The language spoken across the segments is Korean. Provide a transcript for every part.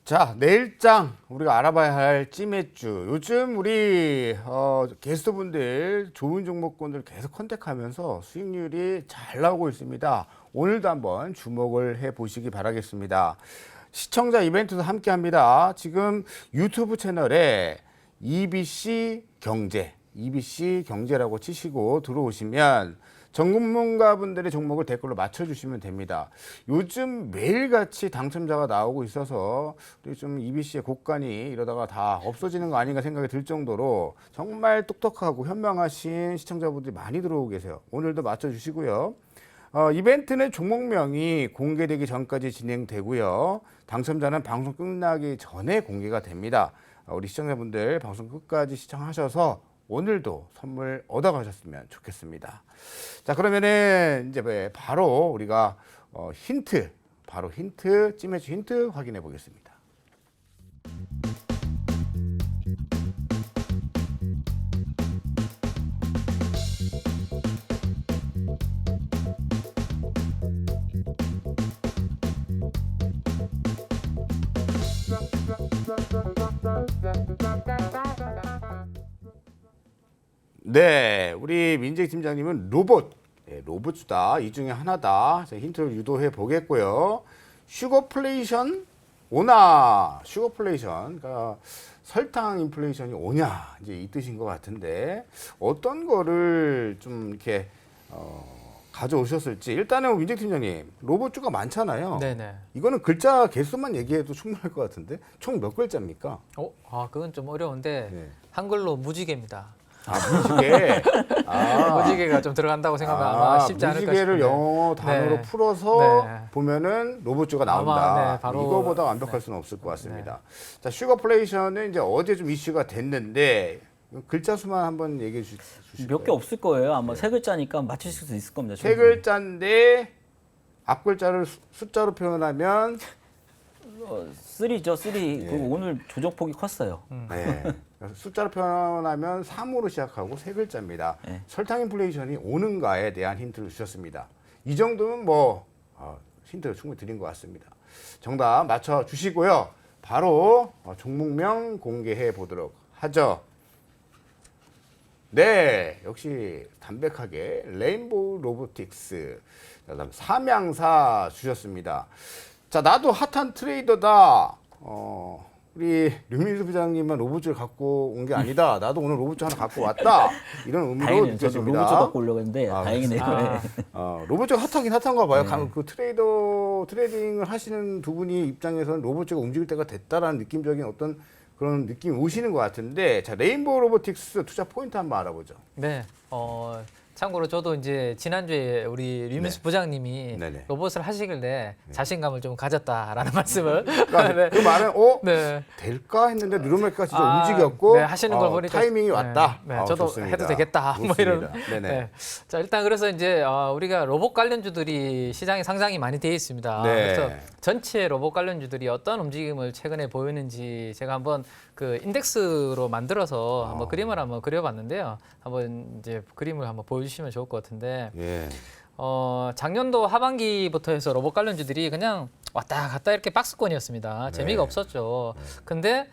자, 내일장 우리가 알아봐야 할 찌매주. 요즘 우리 게스트분들 좋은 종목군들 계속 컨택하면서 수익률이 잘 나오고 있습니다. 오늘도 한번 주목을 해 보시기 바라겠습니다. 시청자 이벤트도 함께 합니다. 지금 유튜브 채널에 EBC 경제라고 치시고 들어오시면 전문가분들의 종목을 댓글로 맞춰주시면 됩니다. 요즘 매일같이 당첨자가 나오고 있어서 우리 좀 EBC의 곡간이 이러다가 다 없어지는 거 아닌가 생각이 들 정도로 정말 똑똑하고 현명하신 시청자분들이 많이 들어오고 계세요. 오늘도 맞춰주시고요. 이벤트는 종목명이 공개되기 전까지 진행되고요. 당첨자는 방송 끝나기 전에 공개가 됩니다. 우리 시청자분들 방송 끝까지 시청하셔서 오늘도 선물 얻어가셨으면 좋겠습니다. 자, 그러면은 이제 바로 우리가 찌매주 힌트 확인해 보겠습니다. 네, 우리 민재 팀장님은 로봇주다. 이 중에 하나다. 제가 힌트를 유도해 보겠고요. 슈거플레이션 오나. 슈거플레이션, 그러니까 설탕 인플레이션이 오냐, 이제 이 뜻인 것 같은데 어떤 거를 좀 이렇게 가져오셨을지. 일단은 민재 팀장님, 로봇주가 많잖아요. 네네. 이거는 글자 개수만 얘기해도 충분할 것 같은데 총 몇 글자입니까? 그건 좀 어려운데 네. 한글로 무지개입니다. 무지개. 무지개가 좀 들어간다고 생각하면 아마 쉽지 않을까 싶은데. 무지개를 영어 단어로 네. 풀어서 네. 보면은 로봇주가 나온다. 아마, 네, 바로, 이거보다 완벽할 수는 없을 것 같습니다. 자, 슈거플레이션은 이제 어제 좀 이슈가 됐는데 글자 수만 한번 얘기해 주시죠. 몇 개 없을 거예요. 아마 세 글자니까 맞추실 수 있을 겁니다. 세 글자인데 앞 글자를 숫자로 표현하면 3죠, 3. 그리고 오늘 조정폭이 컸어요. 네. 숫자로 표현하면 3으로 시작하고 세 글자입니다. 네. 설탕 인플레이션이 오는가에 대한 힌트를 주셨습니다. 이 정도면 힌트를 충분히 드린 것 같습니다. 정답 맞춰 주시고요. 바로 종목명 공개해 보도록 하죠. 네, 역시 담백하게 레인보우 로보틱스. 그다음 삼양사 주셨습니다. 자, 나도 핫한 트레이더다. 우리 류민수 부장님은 로봇을 갖고 온 게 아니다. 나도 오늘 로봇 하나 갖고 왔다. 이런 의미로 다행이네요. 저도 느껴집니다. 로봇 갖고 오려고 했는데 다행이네요. 로봇가 핫하긴 핫한가 봐요. 그 트레이딩을 하시는 두 분이 입장에서는 로봇가 움직일 때가 됐다라는 느낌적인 어떤 그런 느낌이 오시는 것 같은데, 자, 레인보우 로보틱스 투자 포인트 한번 알아보죠. 네. 참고로 저도 이제 지난주에 우리 류민수 부장님이 네네. 로봇을 하시길래 자신감을 좀 가졌다라는 말씀을. 그러니까 그 말은 네. 될까 했는데 누르메가 진짜 움직였고 네, 하시는 걸 보니까 타이밍이 왔다. 네, 저도 좋습니다. 해도 되겠다. 뭐 이런. 네네. 네. 자, 일단 그래서 이제 우리가 로봇 관련주들이 시장에 상장이 많이 되어 있습니다. 네. 그래서 전체 로봇 관련주들이 어떤 움직임을 최근에 보이는지 제가 한번 그 인덱스로 만들어서 한번 그림을 한번 그려봤는데요. 한번 이제 그림을 한번 보여주시면 좋을 것 같은데. 예. 작년도 하반기부터 해서 로봇 관련주들이 그냥 왔다 갔다 이렇게 박스권이었습니다. 재미가 없었죠. 근데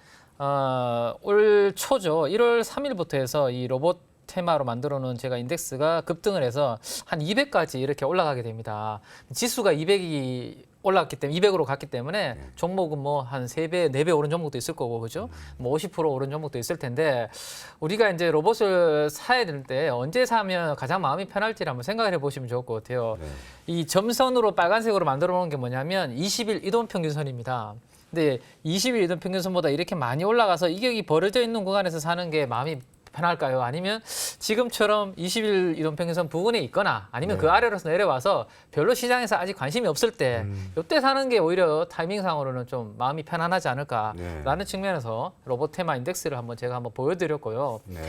올 초죠. 1월 3일부터 해서 이 로봇 테마로 만들어 놓은 제가 인덱스가 급등을 해서 한 200까지 이렇게 올라가게 됩니다. 지수가 200이 올랐기 때문에 200으로 갔기 때문에 종목은 뭐 한 3배, 4배 오른 종목도 있을 거고, 그죠? 뭐 50% 오른 종목도 있을 텐데, 우리가 이제 로봇을 사야 될 때 언제 사면 가장 마음이 편할지를 한번 생각을 해보시면 좋을 것 같아요. 이 점선으로 빨간색으로 만들어 놓은 게 뭐냐면 20일 이동평균선입니다. 근데 20일 이동평균선보다 이렇게 많이 올라가서 이격이 벌어져 있는 구간에서 사는 게 마음이 편할까요? 아니면 지금처럼 20일 이동평균선 부근에 있거나 아니면 그 아래로서 내려와서 별로 시장에서 아직 관심이 없을 때 이때 사는 게 오히려 타이밍상으로는 좀 마음이 편안하지 않을까라는 측면에서 로봇 테마 인덱스를 제가 한번 보여드렸고요. 네.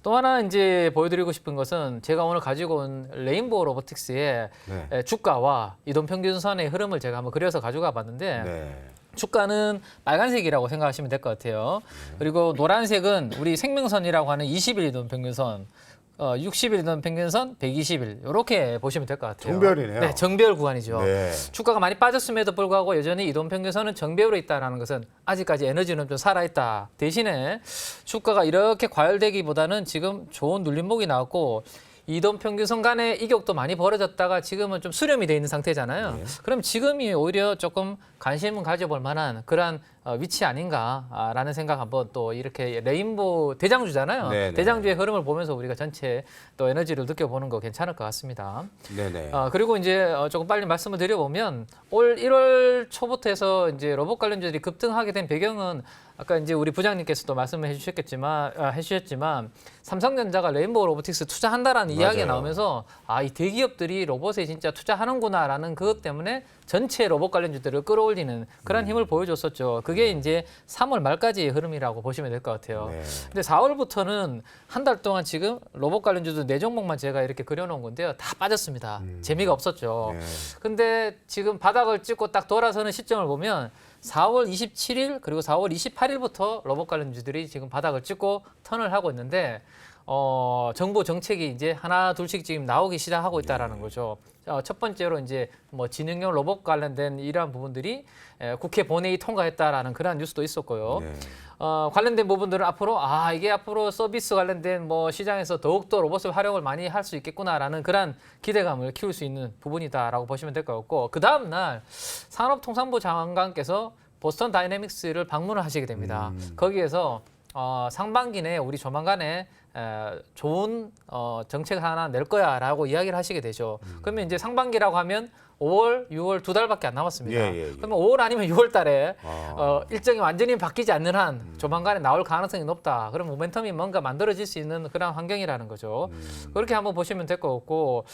또 하나 이제 보여드리고 싶은 것은 제가 오늘 가지고 온 레인보우 로보틱스의 주가와 이동평균선의 흐름을 제가 한번 그려서 가져가 봤는데 네. 주가는 빨간색이라고 생각하시면 될 것 같아요. 그리고 노란색은 우리 생명선이라고 하는 20일 이동 평균선. 60일 이동 평균선 120일 이렇게 보시면 될 것 같아요. 정별이네요. 네, 정별 구간이죠. 네. 주가가 많이 빠졌음에도 불구하고 여전히 이동 평균선은 정배우로 있다는 것은 아직까지 에너지는 좀 살아있다. 대신에 주가가 이렇게 과열되기보다는 지금 좋은 눌림목이 나왔고 이동 평균선 간의 이격도 많이 벌어졌다가 지금은 좀 수렴이 돼 있는 상태잖아요. 그럼 지금이 오히려 조금 관심을 가져볼 만한 그러한 위치 아닌가라는 생각 한번 또 이렇게 레인보우 대장주잖아요. 네네. 대장주의 흐름을 보면서 우리가 전체 또 에너지를 느껴보는 거 괜찮을 것 같습니다. 네네. 그리고 이제 조금 빨리 말씀을 드려보면 올 1월 초부터 해서 이제 로봇 관련주들이 급등하게 된 배경은 아까 이제 우리 부장님께서도 말씀을 해주셨지만 삼성전자가 레인보우 로보틱스 투자한다라는 이야기가 맞아요. 나오면서 이 대기업들이 로봇에 진짜 투자하는구나라는 그것 때문에 전체 로봇 관련주들을 끌어올리는 그런 힘을 보여줬었죠. 그게 이제 3월 말까지의 흐름이라고 보시면 될 것 같아요. 네. 근데 4월부터는 한 달 동안 지금 로봇 관련주도 네 종목만 제가 이렇게 그려놓은 건데요. 다 빠졌습니다. 재미가 없었죠. 네. 근데 지금 바닥을 찍고 딱 돌아서는 시점을 보면 4월 27일 그리고 4월 28일부터 로봇 관련주들이 지금 바닥을 찍고 턴을 하고 있는데 정부 정책이 이제 하나 둘씩 지금 나오기 시작하고 있다라는 거죠. 첫 번째로 이제 뭐 지능형 로봇 관련된 이러한 부분들이 국회 본회의 통과했다라는 그런 뉴스도 있었고요. 네. 관련된 부분들은 앞으로 이게 앞으로 서비스 관련된 뭐 시장에서 더욱더 로봇의 활용을 많이 할 수 있겠구나라는 그런 기대감을 키울 수 있는 부분이다라고 보시면 될 것 같고 그 다음 날 산업통상부 장관께서 보스턴 다이내믹스를 방문을 하시게 됩니다. 거기에서 상반기 내에 우리 조만간에 좋은 정책 하나 낼 거야라고 이야기를 하시게 되죠. 그러면 이제 상반기라고 하면 5월, 6월 두 달밖에 안 남았습니다. 예. 그러면 5월 아니면 6월 달에 일정이 완전히 바뀌지 않는 한 조만간에 나올 가능성이 높다. 그럼 모멘텀이 뭔가 만들어질 수 있는 그런 환경이라는 거죠. 그렇게 한번 보시면 될 것 같고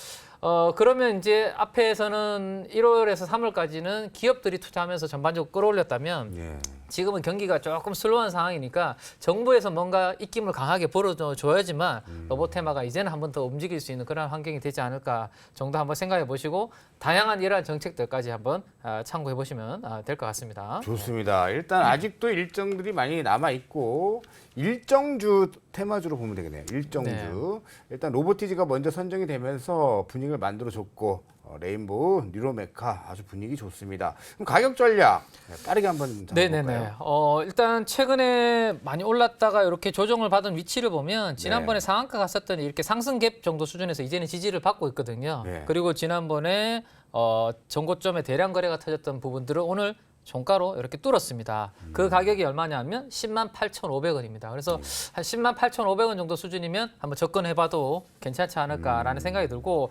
그러면 이제 앞에서는 1월에서 3월까지는 기업들이 투자하면서 전반적으로 끌어올렸다면 예. 지금은 경기가 조금 슬로우한 상황이니까 정부에서 뭔가 입김을 강하게 불어줘야지만 로봇 테마가 이제는 한 번 더 움직일 수 있는 그런 환경이 되지 않을까 정도 한번 생각해 보시고 다양한 이러한 정책들까지 한번 참고해 보시면 될 것 같습니다. 좋습니다. 일단 아직도 일정들이 많이 남아 있고 일정주 테마주로 보면 되겠네요. 일정주. 네. 일단 로보티즈가 먼저 선정이 되면서 분위기를 만들어줬고 레인보우, 뉴로메카 아주 분위기 좋습니다. 그럼 가격 전략 빠르게 한번 네네네. 잡아볼까요? 일단 최근에 많이 올랐다가 이렇게 조정을 받은 위치를 보면 지난번에 네. 상한가 갔었더니 이렇게 상승 갭 정도 수준에서 이제는 지지를 받고 있거든요. 네. 그리고 지난번에 전고점에 대량 거래가 터졌던 부분들을 오늘 종가로 이렇게 뚫었습니다. 그 가격이 얼마냐면 108,500원입니다. 그래서 한 108,500원 정도 수준이면 한번 접근해봐도 괜찮지 않을까라는 생각이 들고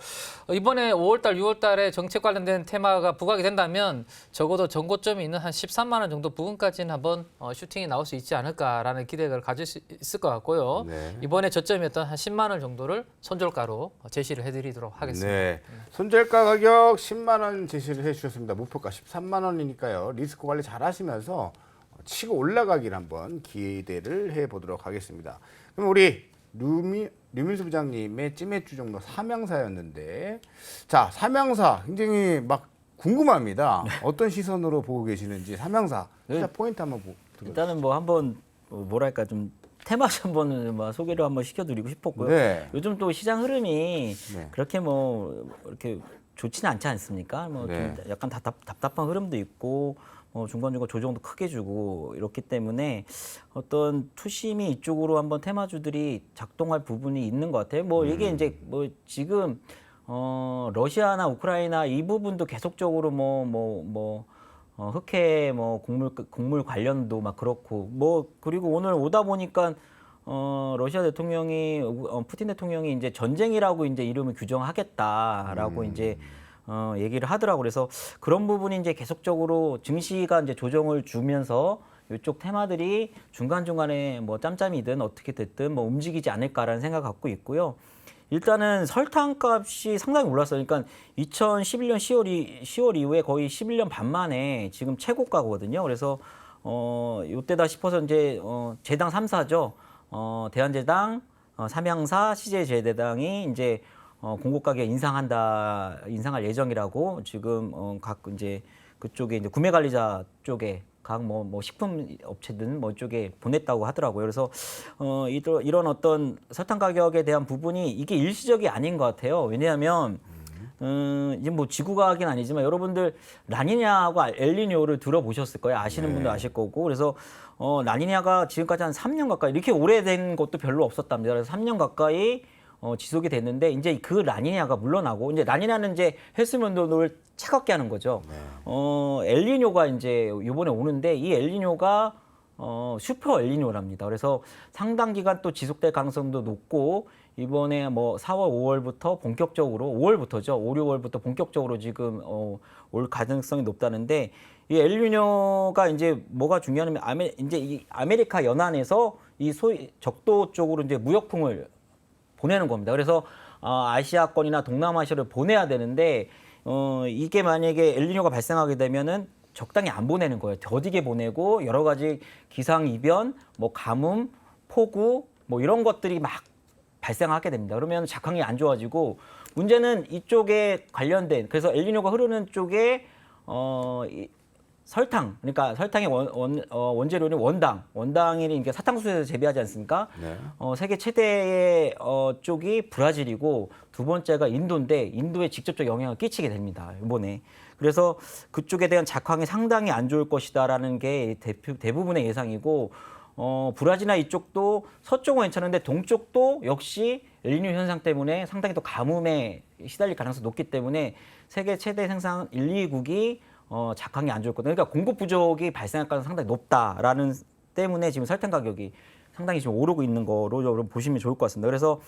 이번에 5월달, 6월달에 정책 관련된 테마가 부각이 된다면 적어도 전고점이 있는 한 13만 원 정도 부근까지는 한번 슈팅이 나올 수 있지 않을까라는 기대를 가질 수 있을 것 같고요. 네. 이번에 저점이었던 한 10만 원 정도를 손절가로 제시를 해드리도록 하겠습니다. 네. 손절가 가격 10만 원 제시를 해주셨습니다. 목표가 13만 원이니까요. 리스크 관리 잘 하시면서 치고 올라가기를 한번 기대를 해보도록 하겠습니다. 그럼 우리 류민수 부장님의 찌매주 종목 삼양사였는데 자 삼양사 굉장히 막 궁금합니다. 어떤 시선으로 보고 계시는지 삼양사 진짜 포인트 한번 들어주세요. 일단은 뭐 한번 뭐랄까 좀 테마주 한번 소개를 한번 시켜드리고 싶었고요. 네. 요즘 또 시장 흐름이 네. 그렇게 뭐 이렇게 좋지는 않지 않습니까? 뭐 네. 좀 약간 답답한 흐름도 있고 중간중간 조정도 크게 주고 이렇기 때문에 어떤 투심이 이쪽으로 한번 테마주들이 작동할 부분이 있는 것 같아요. 뭐 이게 이제 뭐 지금 러시아나 우크라이나 이 부분도 계속적으로 흑해 곡물 관련도 막 그렇고 그리고 오늘 오다 보니까 러시아 대통령이 푸틴 대통령이 이제 전쟁이라고 이제 이름을 규정하겠다라고 이제 얘기를 하더라고. 그래서 그런 부분이 이제 계속적으로 증시가 이제 조정을 주면서 이쪽 테마들이 중간중간에 뭐 짬짬이든 어떻게 됐든 뭐 움직이지 않을까라는 생각 갖고 있고요. 일단은 설탕값이 상당히 올랐어요. 그러니까 2011년 10월 이후에 거의 11년 반 만에 지금 최고가거든요. 그래서 이때다 싶어서 이제 제당 3사죠. 대한제당, 삼양사, CJ제대당이 이제 공급 가격 인상할 예정이라고 지금 각 이제 그쪽에 이제 구매 관리자 쪽에 각 뭐 식품 업체든 뭐 쪽에 보냈다고 하더라고요. 그래서 이런 어떤 설탕 가격에 대한 부분이 이게 일시적이 아닌 것 같아요. 왜냐하면 이제 뭐 지구과학은 아니지만 여러분들 라니냐하고 엘니뇨를 들어보셨을 거예요. 아시는 분도 아실 거고. 그래서 라니냐가 지금까지 한 3년 가까이 이렇게 오래된 것도 별로 없었답니다. 그래서 3년 가까이 지속이 됐는데 이제 그 라니냐가 물러나고 이제 라니냐는 이제 해수면도를 차갑게 하는 거죠. 엘니뇨가 이제 이번에 오는데 이 엘니뇨가 슈퍼 엘니뇨랍니다. 그래서 상당 기간 또 지속될 가능성도 높고 이번에 뭐 4월, 5월부터 본격적으로 5월부터죠. 5, 6월부터 본격적으로 지금 올 가능성이 높다는데 이 엘니뇨가 이제 뭐가 중요하냐면 이제 이 아메리카 연안에서 이 소위 적도 쪽으로 이제 무역풍을 보내는 겁니다. 그래서 아시아권이나 동남아시아를 보내야 되는데 이게 만약에 엘니뇨가 발생하게 되면은 적당히 안 보내는 거예요. 더디게 보내고 여러 가지 기상 이변, 뭐 가뭄, 폭우 뭐 이런 것들이 막 발생하게 됩니다. 그러면 작황이 안 좋아지고 문제는 이쪽에 관련된 그래서 엘니뇨가 흐르는 쪽에 설탕 그러니까 설탕의 원재료는 원당이 이게 사탕수수에서 재배하지 않습니까? 네. 세계 최대의 쪽이 브라질이고 두 번째가 인도인데 인도에 직접적 영향을 끼치게 됩니다. 이번에. 그래서 그쪽에 대한 작황이 상당히 안 좋을 것이다라는 게 대부분의 예상이고 브라질이나 이쪽도 서쪽은 괜찮은데 동쪽도 역시 엘니뇨 현상 때문에 상당히 또 가뭄에 시달릴 가능성이 높기 때문에 세계 최대 생산 1, 2국이 작황이 안 좋을 거다. 그러니까 공급 부족이 발생할 가능성이 상당히 높다라는 때문에 지금 설탕 가격이 상당히 지금 오르고 있는 거로 여러분 보시면 좋을 것 같습니다. 그래서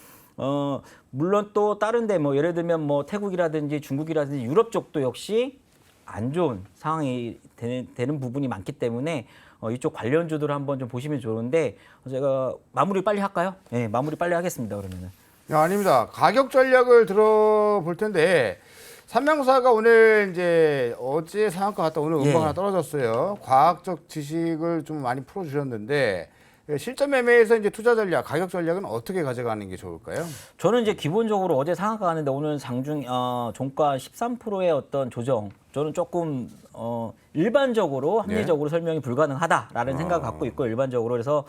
물론 또 다른데 뭐 예를 들면 뭐 태국이라든지 중국이라든지 유럽 쪽도 역시 안 좋은 상황이 되는 부분이 많기 때문에 이쪽 관련주들을 한번 좀 보시면 좋은데 제가 마무리 빨리 할까요? 네, 마무리 빨리 하겠습니다. 그러면은. 아닙니다. 가격 전략을 들어볼 텐데 삼명사가 오늘 이제 어제 상한가 갔다 오늘 음방 하나 떨어졌어요. 과학적 지식을 좀 많이 풀어주셨는데 실전 매매에서 이제 투자 전략, 가격 전략은 어떻게 가져가는 게 좋을까요? 저는 이제 기본적으로 어제 상한가 갔는데 오늘 장중 종가 13%의 어떤 조정 저는 조금 일반적으로 합리적으로 설명이 불가능하다라는 생각을 갖고 있고 일반적으로 그래서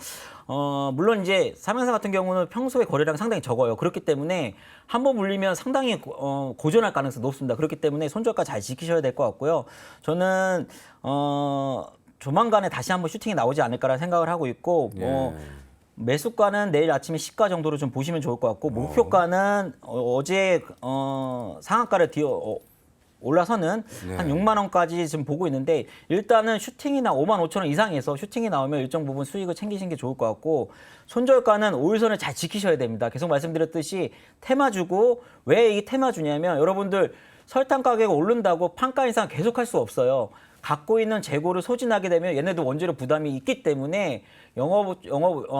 물론 이제 삼양사 같은 경우는 평소에 거래량이 상당히 적어요. 그렇기 때문에 한번 물리면 상당히 고전할 가능성이 높습니다. 그렇기 때문에 손절가 잘 지키셔야 될 것 같고요. 저는 조만간에 다시 한번 슈팅이 나오지 않을까라는 생각을 하고 있고 매수가는 내일 아침에 시가 정도로 좀 보시면 좋을 것 같고 목표가는 어제 상한가를 올라서는 한 6만 원까지 지금 보고 있는데 일단은 슈팅이나 5만 5천 원 이상에서 슈팅이 나오면 일정 부분 수익을 챙기시는 게 좋을 것 같고 손절가는 5일선을 잘 지키셔야 됩니다. 계속 말씀드렸듯이 테마주고 왜 이 테마주냐면 여러분들 설탕 가격이 오른다고 판가 인상 계속 할 수 없어요. 갖고 있는 재고를 소진하게 되면 얘네도 원재료 부담이 있기 때문에 영업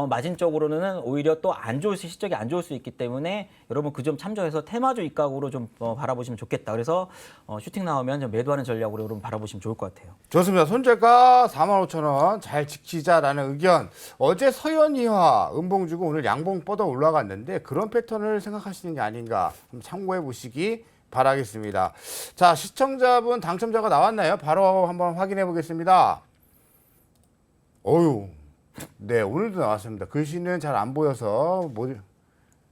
마진 쪽으로는 오히려 또 안 좋을 실적이 안 좋을 수 있기 때문에 여러분 그 점 참조해서 테마주 입각으로 좀 바라보시면 좋겠다. 그래서 슈팅 나오면 좀 매도하는 전략으로 여러분 바라보시면 좋을 것 같아요. 좋습니다. 손절가 45,000원 잘 지키자라는 의견. 어제 서현이화 음봉 주고 오늘 양봉 뻗어 올라갔는데 그런 패턴을 생각하시는 게 아닌가 한번 참고해 보시기 바라겠습니다. 자, 시청자분 당첨자가 나왔나요? 바로 한번 확인해 보겠습니다. 어유, 네, 오늘도 나왔습니다. 글씨는 잘 안 보여서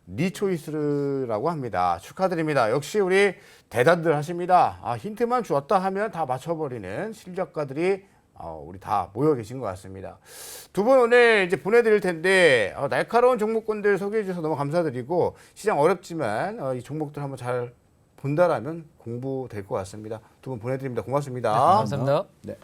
리초이스라고 합니다. 축하드립니다. 역시 우리 대단들 하십니다. 힌트만 주었다 하면 다 맞춰버리는 실력가들이 우리 다 모여 계신 것 같습니다. 두 분 오늘 이제 보내드릴 텐데 날카로운 종목군들 소개해 주셔서 너무 감사드리고 시장 어렵지만 이 종목들 한번 잘 본다라면 공부될 것 같습니다. 두 분 보내드립니다. 고맙습니다. 감사합니다. 네.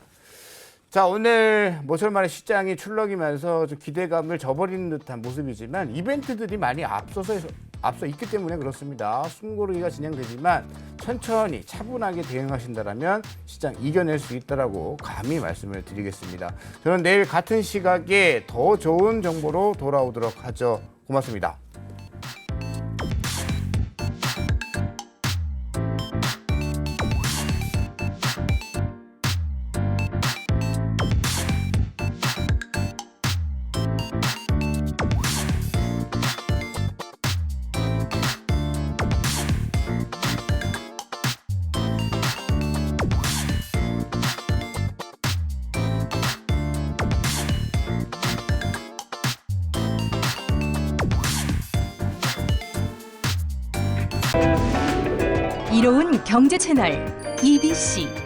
자, 오늘 모처럼만에 시장이 출렁이면서 좀 기대감을 저버리는 듯한 모습이지만 이벤트들이 많이 앞서 있기 때문에 그렇습니다. 숨고르기가 진행되지만 천천히 차분하게 대응하신다라면 시장 이겨낼 수 있다라고 감히 말씀을 드리겠습니다. 저는 내일 같은 시각에 더 좋은 정보로 돌아오도록 하죠. 고맙습니다. 새로운 경제 채널 EBC